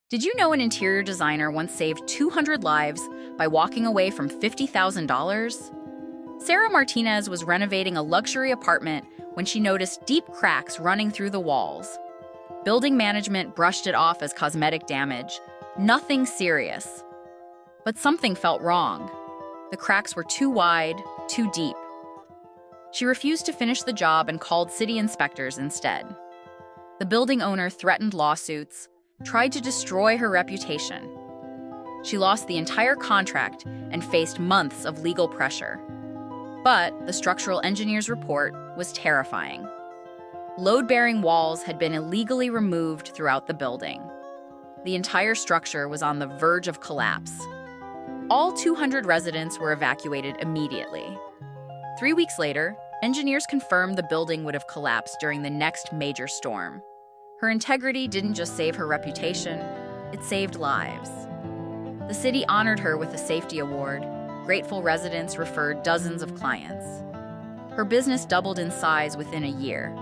Did you know an interior designer once saved 200 lives by walking away from $50,000? Sarah Martinez was renovating a luxury apartment when she noticed deep cracks running through the walls. Building management brushed it off as cosmetic damage, nothing serious. But something felt wrong. The cracks were too wide, too deep. She refused to finish the job and called city inspectors instead. The building owner threatened lawsuits, tried to destroy her reputation. She lost the entire contract and faced months of legal pressure. But the structural engineer's report was terrifying. Load-bearing walls had been illegally removed throughout the building. The entire structure was on the verge of collapse. All 200 residents were evacuated immediately. 3 weeks later, engineers confirmed the building would have collapsed during the next major storm. Her integrity didn't just save her reputation, it saved lives. The city honored her with a safety award. Grateful residents referred dozens of clients. Her business doubled in size within a year.